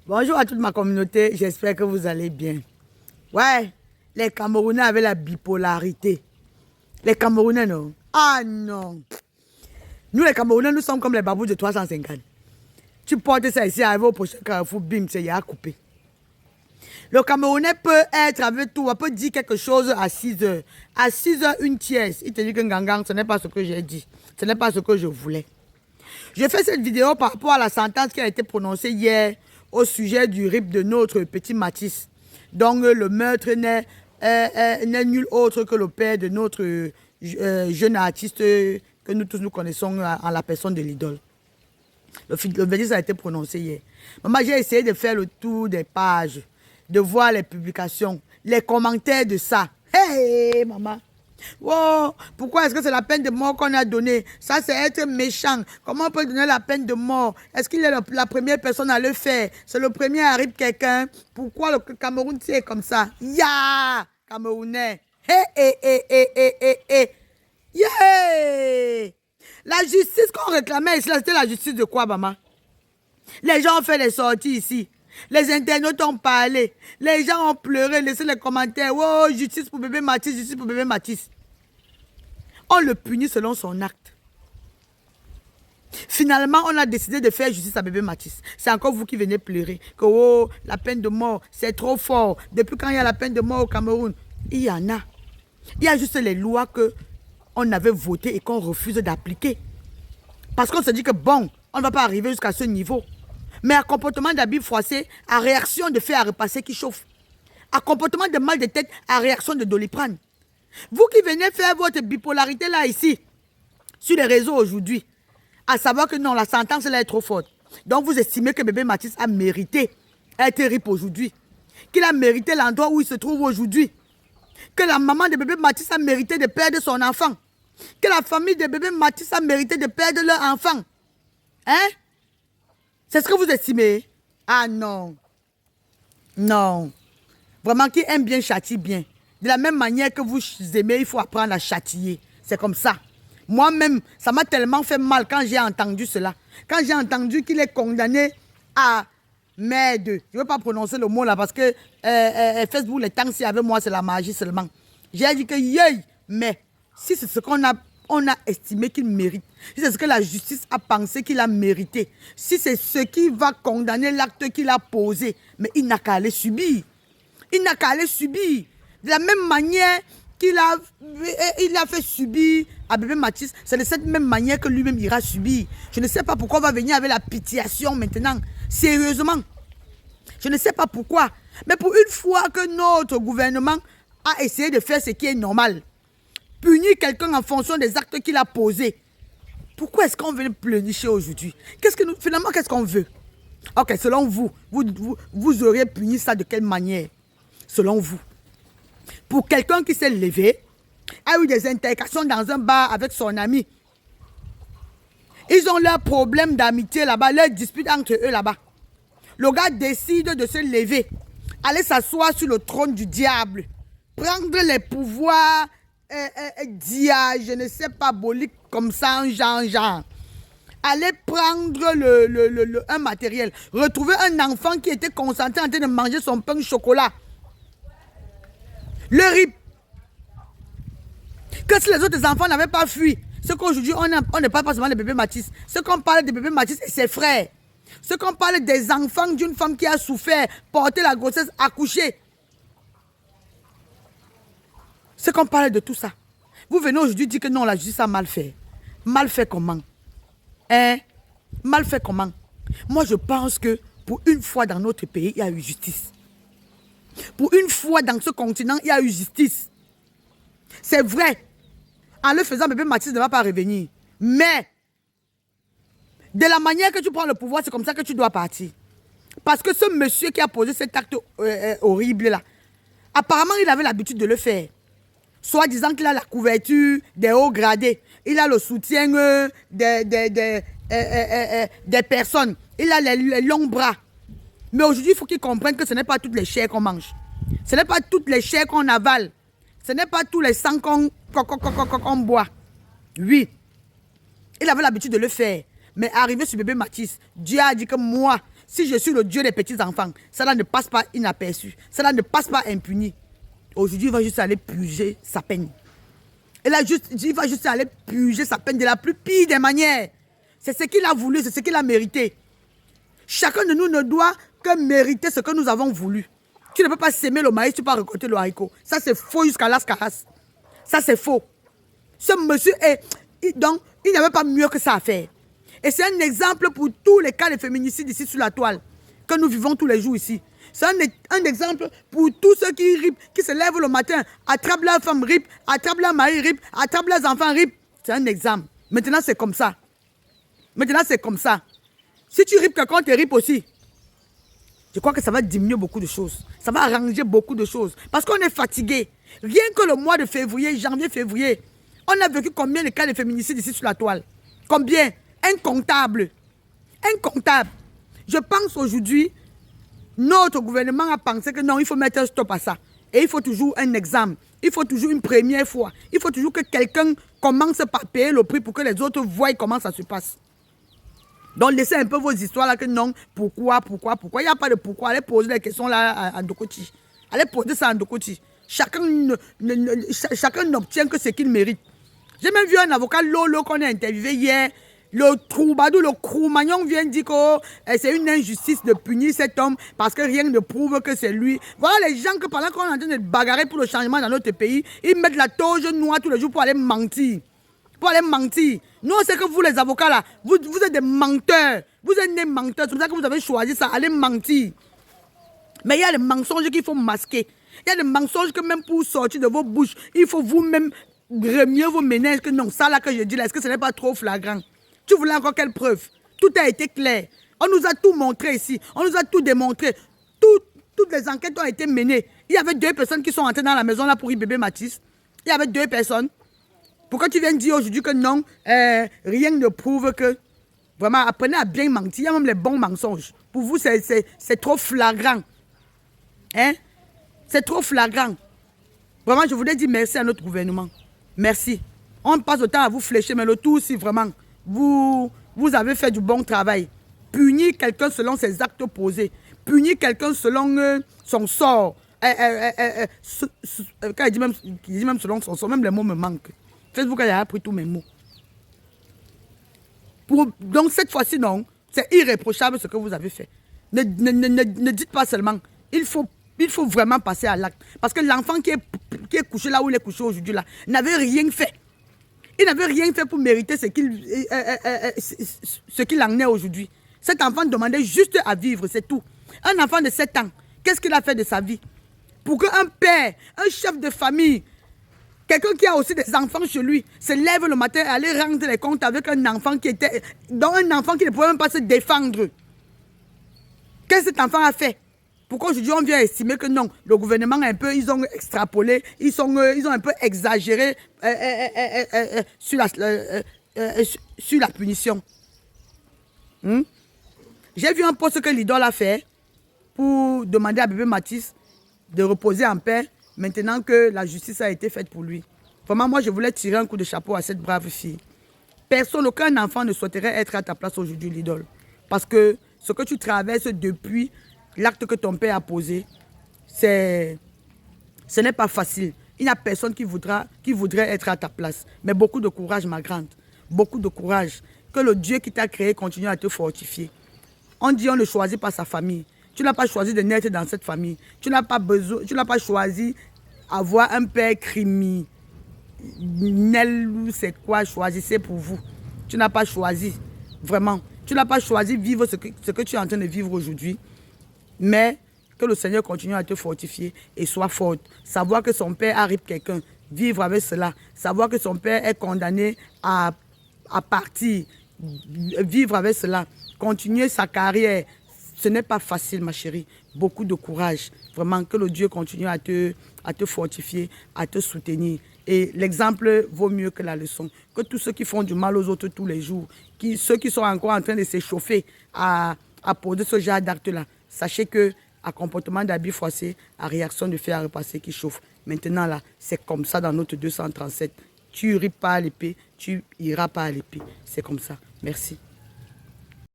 Bonjour à toute ma communauté, j'espère que vous allez bien. Ouais, les Camerounais avaient la bipolarité. Les Camerounais, non. Ah non. Nous, les Camerounais, nous sommes comme les babous de 350. Tu portes ça ici, arrivé au prochain carrefour, bim, c'est y a coupé. Le Camerounais peut être avec tout, on peut dire quelque chose à 6 heures. À 6 heures, une tiers. Il te dit que Ngangang, ce n'est pas ce que j'ai dit. Ce n'est pas ce que je voulais. J'ai fait cette vidéo par rapport à la sentence qui a été prononcée hier au sujet du RIP de notre petit Mathis. Donc le meurtre n'est nul autre que le père de notre jeune artiste que nous tous nous connaissons en la personne de l'idole. Le verdict a été prononcé hier. Maman, j'ai essayé de faire le tour des pages, de voir les publications, les commentaires de ça. Hey, maman! Wow, pourquoi est-ce que c'est la peine de mort qu'on a donnée? Ça, c'est être méchant. Comment on peut donner la peine de mort? Est-ce qu'il est la première personne à le faire? C'est le premier à arrive quelqu'un. Pourquoi le Cameroun c'est comme ça? Ya! Camerounais. Hé, hé, hé, hé, hé, hé, hé. Yeah! La justice qu'on réclamait ici, c'était la justice de quoi, maman? Les gens ont fait des sorties ici. Les internautes ont parlé. Les gens ont pleuré, laissé les commentaires. Oh, justice pour bébé Mathis, justice pour bébé Mathis. On le punit selon son acte. Finalement, on a décidé de faire justice à bébé Mathis. C'est encore vous qui venez pleurer. Que oh, la peine de mort, c'est trop fort. Depuis quand il y a la peine de mort au Cameroun? Il y en a. Il y a juste les lois qu'on avait votées et qu'on refuse d'appliquer. Parce qu'on se dit que bon, on ne va pas arriver jusqu'à ce niveau. Mais un comportement d'habit froissé, à réaction de fer à repasser qui chauffe. Un comportement de mal de tête, à réaction de Doliprane. Vous qui venez faire votre bipolarité là ici, sur les réseaux aujourd'hui, à savoir que non, la sentence là est trop forte. Donc vous estimez que bébé Mathis a mérité être RIP aujourd'hui. Qu'il a mérité l'endroit où il se trouve aujourd'hui. Que la maman de bébé Mathis a mérité de perdre son enfant. Que la famille de bébé Mathis a mérité de perdre leur enfant. Hein? C'est ce que vous estimez? Ah non. Non. Vraiment, qui aime bien châtie bien. De la même manière que vous aimez, il faut apprendre à châtier. C'est comme ça. Moi-même, ça m'a tellement fait mal quand j'ai entendu cela. Quand j'ai entendu qu'il est condamné à merde. Je ne veux pas prononcer le mot là parce que Facebook, les temps, si avec moi, c'est la magie seulement. J'ai dit que yey, mais si c'est ce qu'on a estimé qu'il mérite, si c'est ce que la justice a pensé qu'il a mérité, si c'est ce qui va condamner l'acte qu'il a posé, mais il n'a qu'à aller subir. Il n'a qu'à aller subir. De la même manière qu'il a fait subir à bébé Mathis, c'est de cette même manière que lui-même ira subir. Je ne sais pas pourquoi on va venir avec la pitiation maintenant. Sérieusement. Je ne sais pas pourquoi. Mais pour une fois que notre gouvernement a essayé de faire ce qui est normal, punir quelqu'un en fonction des actes qu'il a posés, pourquoi est-ce qu'on veut le pleurnicher aujourd'hui? Finalement, qu'est-ce qu'on veut? Ok, selon vous, vous auriez puni ça de quelle manière? Selon vous. Pour quelqu'un qui s'est levé, a eu des interactions dans un bar avec son ami. Ils ont leur problème d'amitié là-bas, leur dispute entre eux là-bas. Le gars décide de se lever, aller s'asseoir sur le trône du diable, prendre les pouvoirs je ne sais pas, bolique comme ça, genre. Aller prendre un matériel, retrouver un enfant qui était concentré en train de manger son pain au chocolat. Le RIP. Que si les autres enfants n'avaient pas fui, ce qu'aujourd'hui on ne parle pas seulement de bébé Mathis, ce qu'on parle de bébé Mathis et ses frères, ce qu'on parle des enfants d'une femme qui a souffert, porté la grossesse, accouché. Ce qu'on parle de tout ça. Vous venez aujourd'hui dire que non, la justice a mal fait. Mal fait comment? Hein? Mal fait comment? Moi, je pense que pour une fois dans notre pays, il y a eu justice. Pour une fois dans ce continent, il y a eu justice. C'est vrai. En le faisant, bébé Mathis ne va pas revenir. Mais, de la manière que tu prends le pouvoir, c'est comme ça que tu dois partir. Parce que ce monsieur qui a posé cet acte horrible là, apparemment, il avait l'habitude de le faire. Soit disant qu'il a la couverture des hauts gradés. Il a le soutien des personnes. Il a les longs bras. Mais aujourd'hui, il faut qu'il comprenne que ce n'est pas toutes les chairs qu'on mange. Ce n'est pas toutes les chairs qu'on avale. Ce n'est pas tous les sangs qu'on boit. Oui. Il avait l'habitude de le faire. Mais arrivé sur bébé Mathis, Dieu a dit que moi, si je suis le Dieu des petits-enfants, cela ne passe pas inaperçu. Cela ne passe pas impuni. Aujourd'hui, il va juste aller purger sa peine. Et là, il va juste aller purger sa peine de la plus pire des manières. C'est ce qu'il a voulu, c'est ce qu'il a mérité. Chacun de nous ne doit que mériter ce que nous avons voulu. Tu ne peux pas s'aimer le maïs, tu ne peux pas récolter le haricot. Ça, c'est faux jusqu'à las caras. Ça, c'est faux. Ce monsieur donc, il n'avait pas mieux que ça à faire. Et c'est un exemple pour tous les cas de féminicide ici sur la toile, que nous vivons tous les jours ici. C'est un exemple pour tous ceux qui ripent, qui se lèvent le matin, attrapent leur femme rip, attrapent leur mari rip, attrapent leurs enfants rip. C'est un exemple. Maintenant, c'est comme ça. Maintenant, c'est comme ça. Si tu ripes quelqu'un, tu ripes aussi. Je crois que ça va diminuer beaucoup de choses. Ça va arranger beaucoup de choses. Parce qu'on est fatigué. Rien que le mois de février, janvier, février, on a vécu combien de cas de féminicide ici sur la toile? Combien? Incontable. Incontable. Je pense aujourd'hui, notre gouvernement a pensé que non, il faut mettre un stop à ça. Et il faut toujours un examen. Il faut toujours une première fois. Il faut toujours que quelqu'un commence par payer le prix pour que les autres voient comment ça se passe. Donc laissez un peu vos histoires là que non, pourquoi. Il n'y a pas de pourquoi. Allez poser les questions là à Ndokoti. Allez poser ça à Ndokoti. Chacun n'obtient que ce qu'il mérite. J'ai même vu un avocat Lolo qu'on a interviewé hier. Le troubadour, le Cro-Magnon vient dire que c'est une injustice de punir cet homme parce que rien ne prouve que c'est lui. Voilà les gens que pendant qu'on est en train de bagarrer pour le changement dans notre pays, ils mettent la toge noire tous les jours pour aller mentir. Pour aller mentir. Nous, on sait que vous, les avocats, là, vous êtes des menteurs. Vous êtes des menteurs. C'est pour ça que vous avez choisi ça, aller mentir. Mais il y a des mensonges qu'il faut masquer. Il y a des mensonges que même pour sortir de vos bouches, il faut vous-même remuer vos ménages. Que non, ça là que je dis là, est-ce que ce n'est pas trop flagrant? Tu voulais encore quelle preuve? Tout a été clair. On nous a tout montré ici. On nous a tout démontré. Toutes les enquêtes ont été menées. Il y avait 2 personnes qui sont entrées dans la maison là pour bébé Mathis. Il y avait 2 personnes. Pourquoi tu viens dire aujourd'hui que non, rien ne prouve que... Vraiment, apprenez à bien mentir. Il y a même les bons mensonges. Pour vous, c'est trop flagrant. Hein? C'est trop flagrant. Vraiment, je voulais dire merci à notre gouvernement. Merci. On passe le temps à vous flécher, mais le tout aussi, vraiment, vous avez fait du bon travail. Punir quelqu'un selon ses actes posés. Punir quelqu'un selon son sort. Quand il dit même selon son sort, même les mots me manquent. Facebook a appris tous mes mots. Donc cette fois-ci, non, c'est irréprochable ce que vous avez fait. Ne dites pas seulement. Il faut vraiment passer à l'acte. Parce que l'enfant qui est couché là où il est couché aujourd'hui, là, n'avait rien fait. Il n'avait rien fait pour mériter ce qu'il en est aujourd'hui. Cet enfant demandait juste à vivre, c'est tout. Un enfant de 7 ans, qu'est-ce qu'il a fait de sa vie? Pour qu'un père, un chef de famille, quelqu'un qui a aussi des enfants chez lui, se lève le matin et aller rendre les comptes avec un enfant qui ne pouvait même pas se défendre. Qu'est-ce que cet enfant a fait? Pourquoi aujourd'hui on vient estimer que non, le gouvernement ils ont extrapolé, ils ont un peu exagéré sur la punition. J'ai vu un post que l'idole a fait pour demander à bébé Mathis de reposer en paix maintenant que la justice a été faite pour lui. Vraiment, moi je voulais tirer un coup de chapeau à cette brave fille. Personne, aucun enfant ne souhaiterait être à ta place aujourd'hui, l'idole. Parce que ce que tu traverses depuis l'acte que ton père a posé, ce n'est pas facile. Il n'y a personne qui voudrait être à ta place. Mais beaucoup de courage, ma grande. Beaucoup de courage. Que le Dieu qui t'a créé continue à te fortifier. On dit on ne choisit pas sa famille. Tu n'as pas choisi de naître dans cette famille. Tu n'as pas choisi avoir un père criminel ou c'est quoi, choisissez pour vous. Tu n'as pas choisi, vraiment. Tu n'as pas choisi vivre ce que tu es en train de vivre aujourd'hui. Mais que le Seigneur continue à te fortifier et sois forte. Savoir que son père arrive quelqu'un, vivre avec cela. Savoir que son père est condamné à partir, vivre avec cela. Continuer sa carrière. Ce n'est pas facile, ma chérie. Beaucoup de courage. Vraiment, que le Dieu continue à te fortifier, à te soutenir. Et l'exemple vaut mieux que la leçon. Que tous ceux qui font du mal aux autres tous les jours, ceux qui sont encore en train de s'échauffer à poser ce genre d'acte-là, sachez que à comportement d'habit froissé, à réaction de fer à repasser qui chauffe. Maintenant, là, c'est comme ça dans notre 237. Tu iras pas à l'épée, tu iras pas à l'épée. C'est comme ça. Merci.